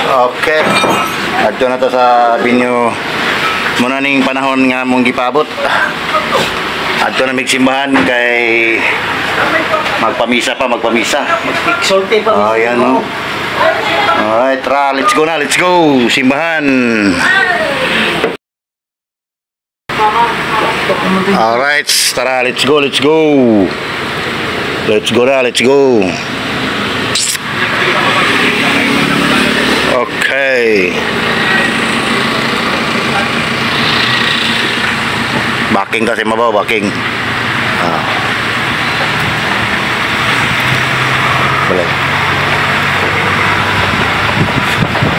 Okay. Adto na to sa binyo muna ning panahon nga mong gipabot. Adto na mig simbahan kay magpamisa. Magsulti pa. Oh, yan no. Alright, tara, let's go na, let's go. Simbahan. Alright, tara, let's go. Let's go na, let's go. Okay. Backing kasi mabaw, backing. Balik.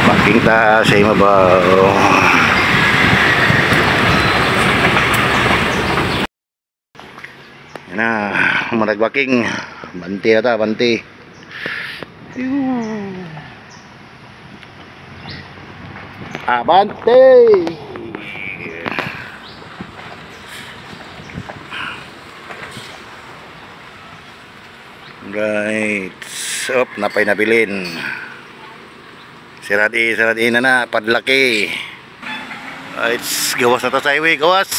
Backing ta sa mabaw. Yan na, marag-backing. Banti na ta, banti. Abante! Right. Up, napay nabilin. Siradi na padlaki. It's gawas na to sa highway, gawas.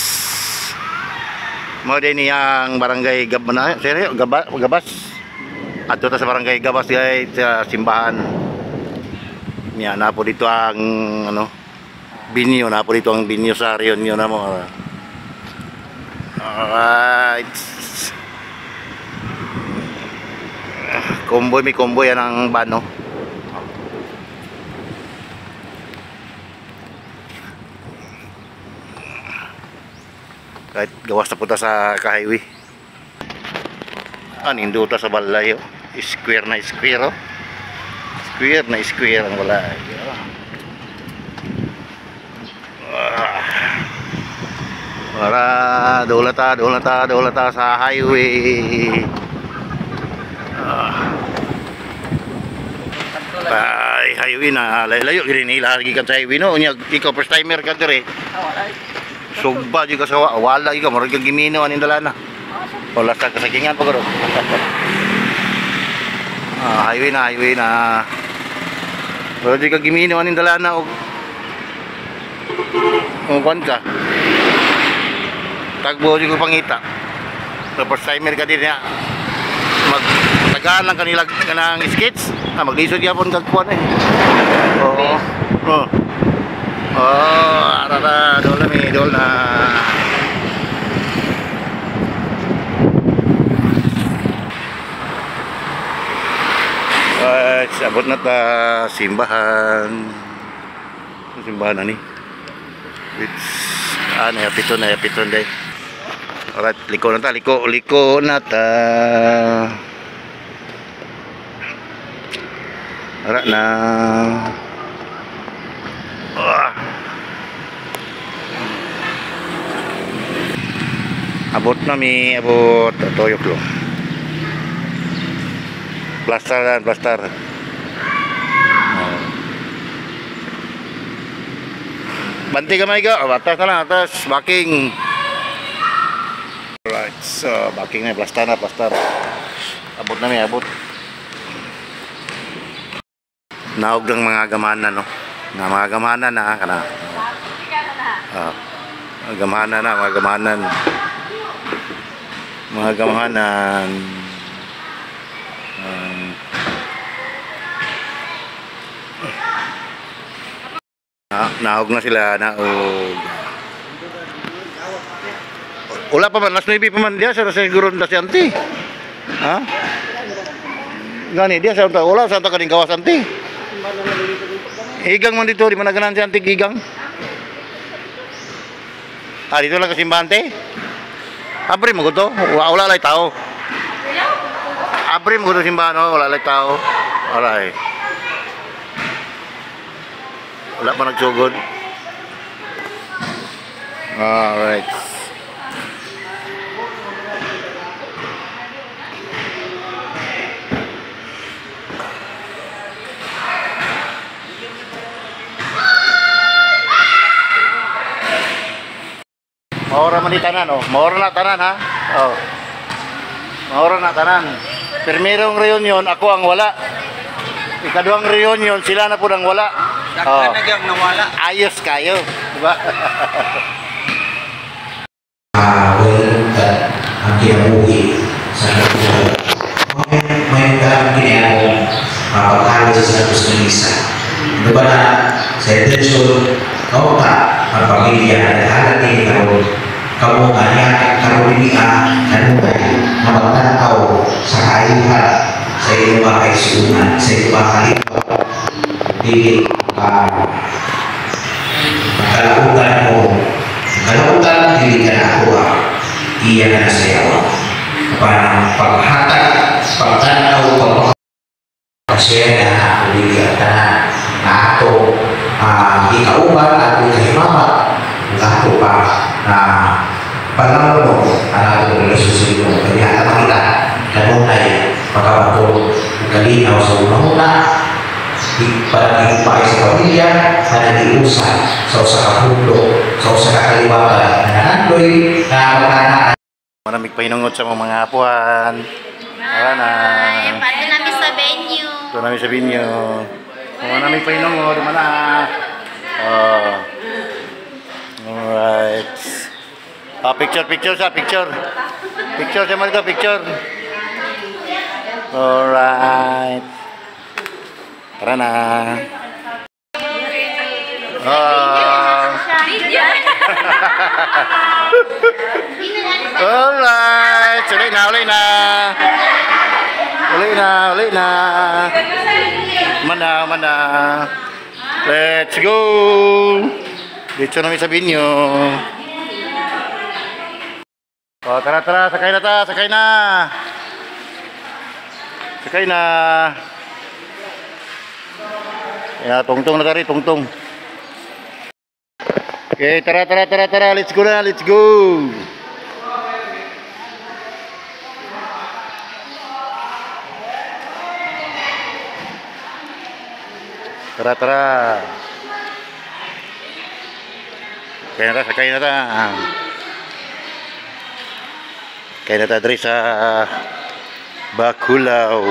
Mo din yang barangay Gabana, seryo, Gabas. Adto ta sa barangay Gabas guys, sa simbahan. Niya na po dito ang binyo, na po dito ang binyo sa reunion na mo. Alright. May convoy yan ang bano. Kahit gawas na po ta sa ka-highway. Ninduta sa balay, oh. Square na square, oh. Square ang wala. Para dola ta sa highway. Highway na layo gini lagi kan sa highway no. Nya ikaw first timer ka dire. Sugba juga sa wala ikaw murag gimino anin dalana. Wala sa kasagingan pa guro. Highway na. Pero di ka gimino aning dalana og kwan ka. Tagbo di ko pangita. So first timer ka din niya. Magtagaan lang kanila kanang skits. Maglisod yapon kag kwan eh. Arara dol na. Sabot na ta simbahan na ni. It's yapiton day. Alright, liko na ta. Ara na. Abot toyok lo. Plaster. Banti kamay ka, atas backing. Alright, so backing na plaster. Abot. Naog ng mga gamanan no. Mga gamanan na kana. Mga gamanan. Naog na sila, naog. Wala pa man, last 9 pa man diya, sa siguro na si auntie. Ha? Gani, diya sa wala, sa kaning gawas auntie. Higang man dito, di man naganan si auntie higang. Dito lang kasimbahan te. Abri mo to, wala lay tao. Abri mo to simbahan, wala lay tao. Alright. Wala pa nagsugod. Alright. Maura man di tanan, oh. Maura na tanan, ha? Oh. Maura na tanan. Primerong reunion, ako ang wala. Ikaduhang reunion, sila na po ang wala. Oh. Daghan na gyud nawala. Ayos kayo, di ba? Welungtan ang kinabuhi sa kabuhay. May dalang kinayaw pagkakala sa gusto ng isa. Ano ba na sa intensyon, kauta ang pamilya na halat ni karon kamu kanya karon niya kanunay na magtanaw sa kaihan sa iyong mga kaisunan, sa iyong mga kalipwa. Dili kalautan mo. Kalautan, hindi ka nakuha. Iya na nasayawa. Parang paghatag, pagtanaw, pagkasya na uligat na ato ikauban at ikahimamat ng ato pa na panahon mo ang ato relasyon mo. Kaya alam kita, kanunay, pagkabato, kalinaw sa unang-una, para ipay sa pamilya na nag-iusan sa usa ka pundo, sa usa ka kaliwatan na nandoy na magkanaan. Maraming pahinungot sa mga apuhan. Tara na. Pato namin sa venue. Ito namin sa binyo. Maraming pahinungot. Mana. Oh. Alright. Picture sa picture. Picture sa mga picture. Alright. Tara na. Alright. Uli na. Mana. Let's go. Dito namin sa binyo. Oh, tara. Sakay na. Ya, tungtung. Okay, tara. Let's go. Tara. Sakay na ta. Kaya na ta diri sa Bacolao.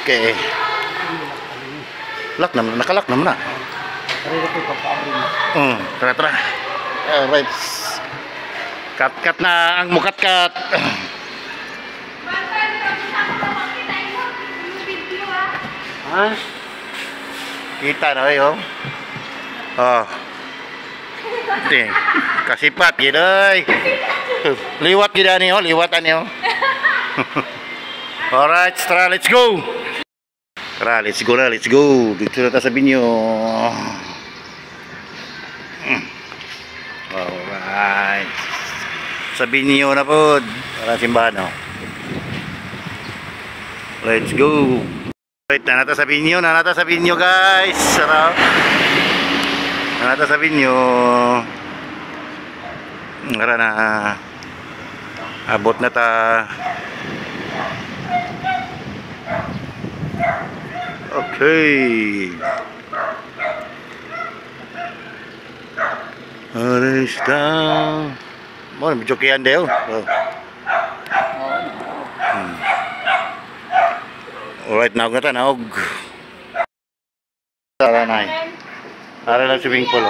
Okay. Nakalak naman na. Tara. Alright. Cut na ang mukat-cut. Ha? Kita na kayo. Oh. Kasipat gitu. Liwat gid ani oh, liwatan yo. Alright, tara, let's go. Let's go. Dito na tayo sa binyo. Alright. Sa binyo na po. Para simbahan oh. Let's go. Right, nanata sa binyo guys. Sarap. Nanata sa binyo. Ngara na. Abot na ta. Okay. Aris down. Mo medyo kian daw. Alright, naog na ta, naog. Tara na. Tara lang swimming pool.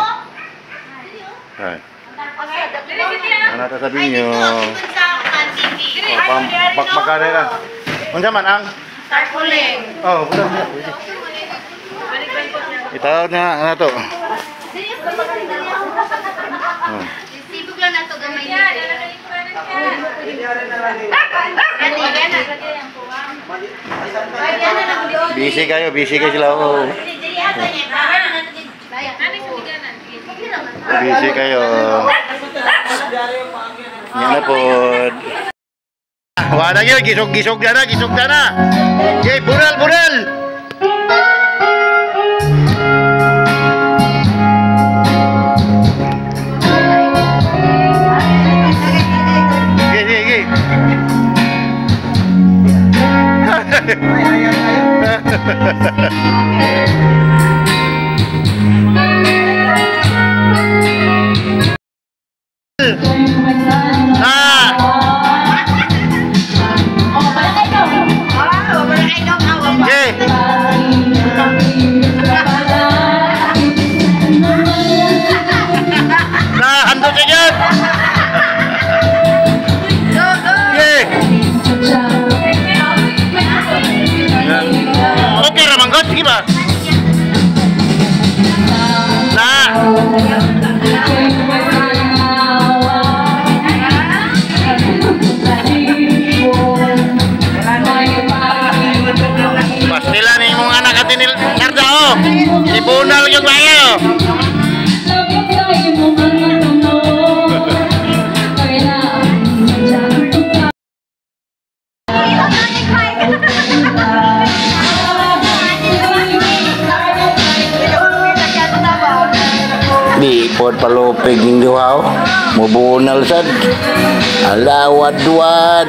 Alright. Ano ta sabihin nyo? Bakbakane ka. Unsa man ang? Tarpaulin. Oh, buta. Itaw na ano to? Sibuk lang na to gamay niya. Busy kayo sila. Oh. Busy kayo. Yan na po. Wala nyo, gisog na na. Okay, bural. Okay. Okay. yung bayo. Di ipot palupig ng duhaw. Mubunal sad. Alawad-wad.